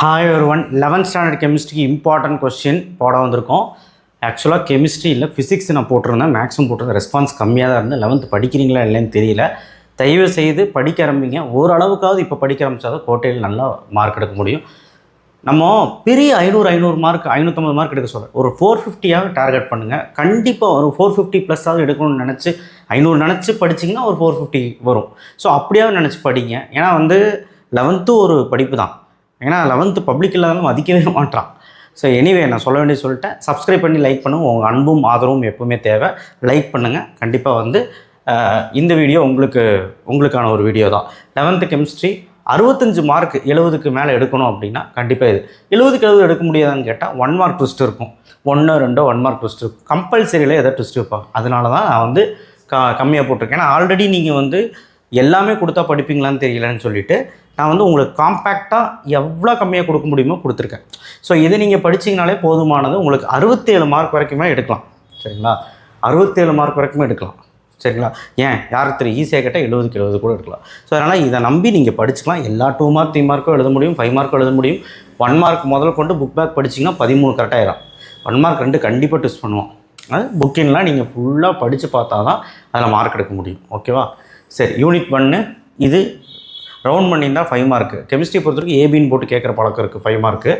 Hi ஒருவன் 11th standard கெமிஸ்ட்ரிக்கு important question போட வந்திருக்கோம். ஆக்சுவலாக கெமிஸ்ட்ரி இல்லை ஃபிசிக்ஸ் நான் போட்டிருந்தேன், மேக்ஸிமம் போட்டிருந்தேன். ரெஸ்பான்ஸ் கம்மியாக தான் இருந்தது. 11th படிக்கிறீங்களா இல்லைன்னு தெரியல. தயவு செய்து படிக்க ஆரம்பிங்க. ஓரளவுக்காவது இப்போ படிக்க ஆரம்பித்தாதான் கோட்டையில் நல்லா மார்க் எடுக்க முடியும். நம்ம பெரிய 500 மார்க் 550 மார்க் எடுக்க சொல்கிறேன். ஒரு 450 டார்கெட் பண்ணுங்கள். கண்டிப்பாக ஒரு 450 ப்ளஸ்ஸாவது எடுக்கணும்னு நினச்சி 500 நினச்சி படிச்சிங்கன்னா ஒரு 450 வரும். ஸோ அப்படியாவது நினச்சி படிங்க. ஏன்னா 11th ஒரு படிப்பு தான். ஏன்னா 11th பப்ளிக் இல்லாதவங்க மதிக்கவே மாட்டான். ஸோ எனிவே நான் சொல்ல வேண்டிய சொல்லிட்டேன். சப்ஸ்கிரைப் பண்ணி லைக் பண்ணுங்கள். உங்கள் அன்பும் ஆதரவும் எப்பவுமே தேவை. லைக் பண்ணுங்கள். கண்டிப்பாக இந்த வீடியோ உங்களுக்கான ஒரு வீடியோ தான். 11th கெமிஸ்ட்ரி 65 மார்க் 70க்கு மேலே எடுக்கணும் அப்படின்னா கண்டிப்பாக இது 70க்கு 70 எடுக்க முடியாதான்னு கேட்டால் 1 மார்க் ட்விஸ்ட் இருக்கும். 1 மார்க் ட்விஸ்ட் இருக்கும். கம்பல்சரியில் எதாவது ட்விஸ்ட் வைப்பாங்க. அதனால தான் நான் கம்மியாக போட்டிருக்கேன். ஏன்னா ஆல்ரெடி நீங்கள் எல்லாமே கொடுத்தா படிப்பீங்களான்னு தெரியலன்னு சொல்லிவிட்டு நான் உங்களுக்கு காம்பேக்டாக எவ்வளோ கம்மியாக கொடுக்க முடியுமோ கொடுத்துருக்கேன். ஸோ இதை நீங்கள் படிச்சிங்கனாலே போதுமானது. உங்களுக்கு 67 மார்க் வரைக்குமே எடுக்கலாம். சரிங்களா? 67 மார்க் வரைக்குமே எடுக்கலாம். சரிங்களா? ஏன் யார் ஈஸியாக கேட்டால் 70க்கு 70 கூட எடுக்கலாம். ஸோ அதனால் இதை நம்பி நீங்கள் படிச்சுக்கலாம். எல்லா 2 மார்க் 3 மார்க்கும் எழுத முடியும், 5 மார்க்கும் எழுத முடியும். 1 மார்க் முதல் கொண்டு புக் பேக் படிச்சிங்கன்னா 13 கரெக்டாகிடும். 1 மார்க் 2 கண்டிப்பாக டெஸ்ட் பண்ணுவோம். அது புக்கின்லாம் நீங்கள் ஃபுல்லாக படித்து பார்த்தா தான் அதில் மார்க் எடுக்க முடியும். ஓகேவா? சரி, யூனிட் 1 இது ரவுண்ட் பண்ணியிருந்தால் 5 மார்க்கு. கெமிஸ்ட்ரி பொறுத்தவரைக்கும் ஏபின்னு போட்டு கேட்குற பழக்கம் இருக்குது 5 மார்க்கு.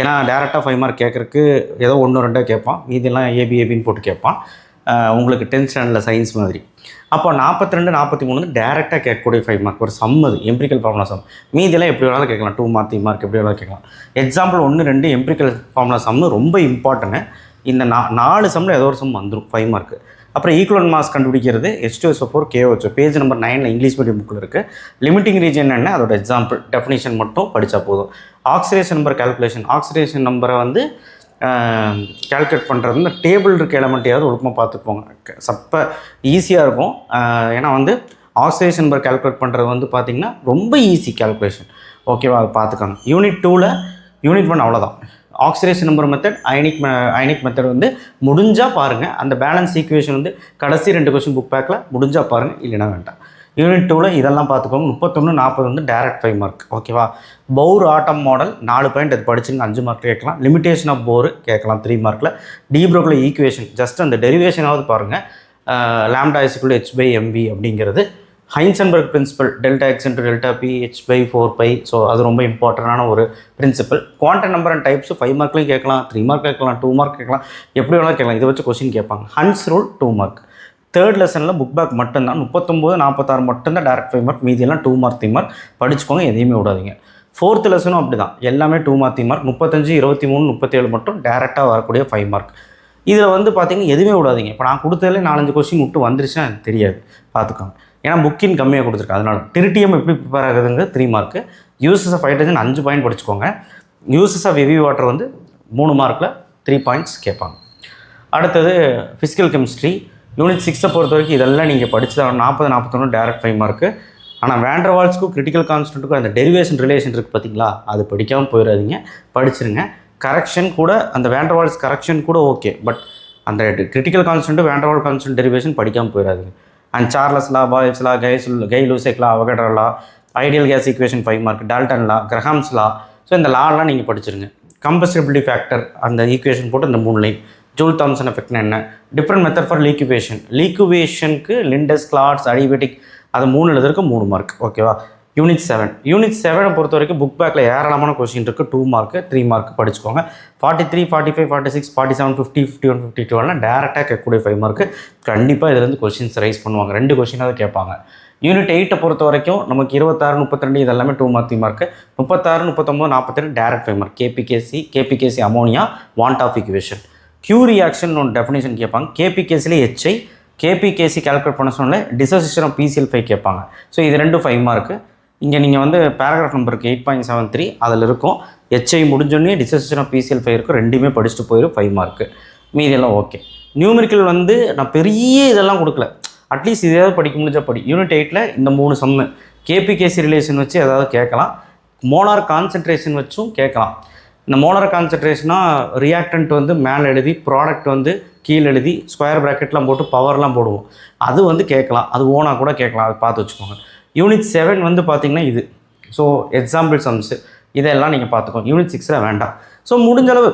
ஏன்னா டேரெக்டாக 5 மார்க் கேட்குறக்கு ஏதோ 1-2 கேட்பான். இதெல்லாம் ஏபின்னு போட்டு கேட்பான். உங்களுக்கு 10th ஸ்டாண்டர்டில் சயின்ஸ் மாதிரி. அப்போ 42 43 டேரெக்டாக கேட்கக்கூடிய 5 மார்க் ஒரு சம். அது எம்பிரிக்கல் ஃபார்முலா சம். மீதியெல்லாம் எப்படி வேணாலும் கேட்கலாம். 2 மார்க் 3 மார்க் எப்படி வேணாலும் கேட்கலாம். எக்ஸாம்பிள் 1-2 எம்பிரிக்கல் ஃபார்முலா சம் ரொம்ப இம்பார்ட்டன்ட்டு. இந்த 4 சம்மில் ஏதோ ஒரு சம் வந்துடும் 5 மார்க்கு. அப்புறம் ஈக்குவலன்ட் மாஸ் கண்டுபிடிக்கிறது H2SO4 KOH page number 9 English medium புக்கில் இருக்குது. லிமிட்டிங் ரீஜன் என்ன, அதோட எக்ஸாம்பிள் டெஃபினேஷன் மட்டும் படித்தா போதும். ஆக்சிடேஷன் நம்பர் கால்குலேஷன், ஆக்சிடேஷன் நம்பரை கால்குலேட் பண்ணுறது இந்த டேபிள் இருக்க எலமெண்ட்டையாவது ஒழுக்கமாக பார்த்துப்போங்க. ஈஸியாக இருக்கும். ஏன்னா ஆக்சிடேஷன் நம்பர் கால்குலேட் பண்ணுறது பார்த்திங்கன்னா ரொம்ப ஈஸி கால்குலேஷன். ஓகேவா? அதை பார்த்துக்கோங்க. யூனிட் 2ல் யூனிட் 1 அவ்வளோதான். Oxidation number method, ionic method முடிஞ்சால் பாருங்கள். அந்த பேலன்ஸ் ஈக்குவேஷன் கடைசி 2 கொஸ்டின் புக் பேக்கில் முடிஞ்சால் பாருங்கள், இல்லைனா வேண்டாம். யூனிட் 2ல் இதெல்லாம் பார்த்துக்கோங்க. 31 40 டேரக்ட் 5 மார்க். ஓகேவா? பௌர் ஆட்டம் மாடல் 4 பாயிண்ட் அது படிச்சுங்க 5 மார்க் கேட்கலாம். லிமிடேஷன் ஆஃப் போர் கேட்கலாம் 3 மார்க்கில். டீப்ரோக்ல ஈக்குவேஷன் ஜஸ்ட் அந்த டெரிவேஷனாவது பாருங்கள். லாம்டா = h/mv அப்படிங்கிறது. Heisenberg principle delta x × delta p h/4π. So அது ரொம்ப இம்பார்ட்டண்டான ஒரு principle. Quantum number and types 5 மார்க்லையும் கேட்கலாம், 3 மார்க் கேட்கலாம், 2 மார்க் கேட்கலாம், எப்படி வேணாலும் கேட்கலாம். இதை வச்சு கொஸ்டின் கேட்பாங்க. Hans rule 2 mark. 3rd லெசனில் புக் பேக் மட்டும்தான் 39 46 மட்டும்தான் டேரக்ட் 5 மார்க். மீதியெல்லாம் 2 மார்க் 3 மார்க் படிச்சுக்கோங்க. எதையுமே விடாதீங்க. 4th லெசனும் அப்படி தான். எல்லாமே 2 மார்க் 3 மார்க். 35 23 37 மட்டும் டேரெக்டாக வரக்கூடிய 5 மார்க். இதில் பார்த்தீங்கன்னா எதுவுமே விடாதீங்க. இப்போ நான் கொடுத்ததில் 4-5 கொஸ்டின் விட்டு வந்துருச்சுன்னா எனக்கு தெரியாது, பார்த்துக்கோங்க. ஏன்னா புக்கின் கம்மியாக கொடுத்துருக்கேன். அதனால் டிரிட்டியம் எப்படி ப்ரிப்பேர் ஆகுதுங்க 3 மார்க்கு. யூசஸ் ஆஃப் ஹைட்ரஜன் 5 பாயிண்ட் படிச்சுக்கோங்க. யூசஸ் ஆஃப் ஹெவி வாட்டர் 3 மார்க்கில் 3 பாயிண்ட்ஸ் கேட்பாங்க. அடுத்தது ஃபிசிக்கல் கெமிஸ்ட்ரி யூனிட் 6 பொறுத்த வரைக்கும் இதெல்லாம் நீங்கள் படிச்சு 40 41 டேரக்ட் 5 மார்க்கு. ஆனால் வேண்டர் வால்ஸ்க்கும் கிரிட்டிக்கல் கான்ஸ்டன்ட்டுக்கும் அந்த டெரிவேஷன் ரிலேஷன் இருக்குது பார்த்தீங்களா, அது படிக்காமல் போயிடாதீங்க, படிச்சிருங்க. கரெக்ஷன் கூட அந்த வேண்டர் வால்ஸ் கரெக்ஷன் கூட ஓகே, பட் அந்த critical constant van der Waal constant derivation படிக்காமல் போயிடாதீங்க. And Charles law, Boyle's law, Gay Lussac law, Avogadro law, ideal gas equation 5 mark, Dalton law, Graham's law. So இந்த லாலாம் நீங்கள் படிச்சிருங்க. கம்பஸ்டிபிலிட்டி ஃபேக்டர் அந்த ஈக்குவேஷன் போட்டு இந்த 3 லைன். ஜூல் தாம்சன் எஃபெக்ட்னா என்ன, டிஃப்ரெண்ட் மெத்தட் ஃபார் லீக்குவேஷனுக்கு லிண்டஸ், கிளாட்ஸ், அடிபேட்டிக் அது 3 எழுதுறதுக்கு 3 மார்க். ஓகேவா? யூனிட் 7 பொறுத்த வரைக்கும் புக் பேக்கில் ஏராளமான கொஸ்டின் இருக்குது. 2 மார்க்கு 3 மார்க் படிச்சுக்கோங்க. 43 45 46 47 50 51 52 டேரெக்டாக கேட்கக்கூடிய 5 மார்க்கு. கண்டிப்பாக இதுலேருந்து கொஸ்டின்ஸ் ரைஸ் பண்ணுவாங்க. 2 கொஸ்டினாவது கேட்பாங்க. யூனிட் 8 பொறுத்த வரைக்கும் நமக்கு 26 32 இதெல்லாமே 2 mark 3 mark. 36 39 42 direct 5 mark. KPKC ammonia van't Hoff equation. Q reaction ஒன்று டெஃபினேஷன் கேட்பாங்க. கேபிகேசிலே HI கேபிகேசி கால்குலேட் பண்ண சொன்னாலே டிசோசியேஷன் ஆஃப் PCl5 கேட்பாங்க. ஸோ இது 2 5 மார்க்கு. இங்கே நீங்கள் பேராகிராஃப் நம்பருக்கு 8.73 அதில் இருக்கும். HI முடிஞ்சோடனே டிசோசியேஷன் ஆஃப் PCl5 இருக்கும். ரெண்டுமே படிச்சுட்டு போயிடும் 5 மார்க்கு. மீதியெல்லாம் ஓகே. நியூமெரிக்கல் நான் பெரிய இதெல்லாம் கொடுக்கல, அட்லீஸ்ட் இதையாவது படிக்க முடிஞ்சால் படி. யூனிட் 8ல் இந்த 3 சம்மு கேபிகேசி ரிலேஷன் வச்சு ஏதாவது கேட்கலாம். மோலார் கான்சன்ட்ரேஷன் வச்சும் கேட்கலாம். இந்த மோலார் கான்சன்ட்ரேஷனாக ரியாக்டன்ட் மேலே எழுதி ப்ராடக்ட் கீழே எழுதி ஸ்கொயர் ப்ராக்கெட்லாம் போட்டு பவர்லாம் போடுவோம். அது கேட்கலாம். அது ஓனாக கூட கேட்கலாம். அது பார்த்து வச்சுக்கோங்க. யூனிட் 7 பார்த்திங்கன்னா இது. ஸோ எக்ஸாம்பிள் சம்ஸு இதெல்லாம் நீங்கள் பார்த்துக்கோங்க. யூனிட் 6 வேண்டாம். ஸோ முடிஞ்ச அளவு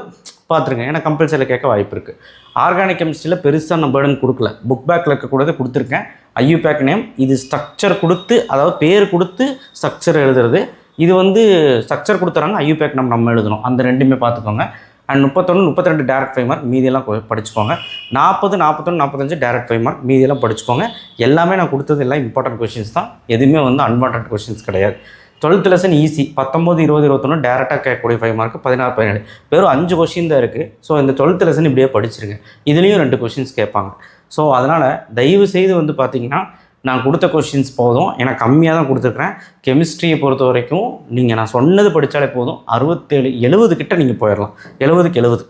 பார்த்துருங்க, ஏன்னா கம்பல்சரியில் கேட்க வாய்ப்பு இருக்குது. ஆர்கானிக் கெமிஸ்ட்ரியில் பெருசாக நான் பேர்டன் கொடுக்கல, புக் பேக்கில் இருக்கக்கூடாது கொடுத்துருக்கேன். ஐயூபேக் நேம் இது ஸ்ட்ரக்சர் கொடுத்து, அதாவது பேர் கொடுத்து ஸ்ட்ரக்சர் எழுதுறது. இது வந்து ஸ்ட்ரக்சர் கொடுத்துறாங்க, ஐயூபேக் நம்ம எழுதணும். அந்த ரெண்டுமே பார்த்துக்கோங்க. அண்ட் 31 32 டேரக்ட் 5 மார்க், மீதியெல்லாம் படிச்சுக்கோங்க. 40 41 45 டேரக்ட் 5 மார்க், மீதியெல்லாம் படிச்சுக்கோங்க. எல்லாமே நான் கொடுத்தது எல்லாம் இம்பார்ட்டன்ட் கொஷின்ஸ் தான், எதுவுமே வந்து அன்வான்ட் கொஷின்ஸ் கிடையாது. 12th லெசன் ஈஸி, 19 20 21 டேரெக்டாக கேட்கக்கூடிய 5 மார்க், 16 17 வெறும் 5 கொஷின் தான் இருக்குது. ஸோ இந்த 12th லெசன் இப்படியே படிச்சிருங்க. இதுலேயும் 2 கொஷின்ஸ் கேட்பாங்க. ஸோ அதனால் தயவு செய்து வந்து பார்த்திங்கன்னா நான் கொடுத்த கொஷின்ஸ் போதும், எனக்கு கம்மியாக தான் கொடுத்துருக்குறேன். கெமிஸ்ட்ரியை பொறுத்த வரைக்கும் நீங்கள் நான் சொன்னது படித்தாலே போதும், 67 70 கிட்ட நீங்கள் போயிடலாம். 70க்கு 70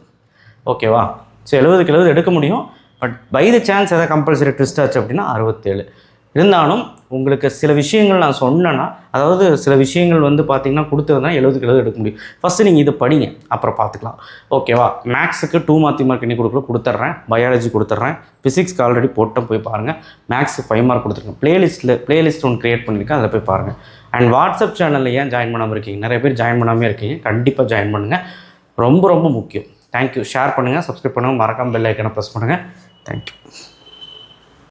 ஓகேவா? ஸோ 70க்கு 70 எடுக்க முடியும். பட் பை த சான்ஸ் எதாவது கம்பல்சரி ட்விஸ்ட் ஆச்சு அப்படின்னா 67. இருந்தாலும் உங்களுக்கு சில விஷயங்கள் நான் சொன்னேன்னா, அதாவது சில விஷயங்கள் வந்து பார்த்திங்கன்னா கொடுத்துருந்தா 70க்கு 70 எடுக்க முடியும். ஃபஸ்ட்டு நீங்கள் இது படிங்க, அப்புறம் பார்த்துக்கலாம். ஓகேவா? மேக்ஸுக்கு 2 மார்க் 3 மார்க் இன்னி கொடுத்துட்றேன், பயாலஜி கொடுத்துட்றேன், ஃபிசிக்ஸ்க்கு ஆல்ரெடி போட்டோம் போய் பாருங்கள். மேக்ஸுக்கு 5 மார்க் கொடுத்துருக்கேன். பிளேலிஸ்ட் ஒன்று க்ரியேட் பண்ணியிருக்கேன், அதில் போய் பாருங்கள். அண்ட் வாட்ஸ்அப் சேனலில் ஏன் ஜாயின் பண்ணாமல் இருக்கீங்க? நிறைய பேர் ஜாயின் பண்ணாமல் இருக்கீங்க, கண்டிப்பாக ஜாயின் பண்ணுங்கள். ரொம்ப ரொம்ப முக்கியம். தேங்க்யூ. ஷேர் பண்ணுங்கள், சப்ஸ்கிரைப் பண்ணுங்கள், மறக்காமல் பெல் ஐக்கனை ப்ரெஸ் பண்ணுங்கள். தேங்க்யூ.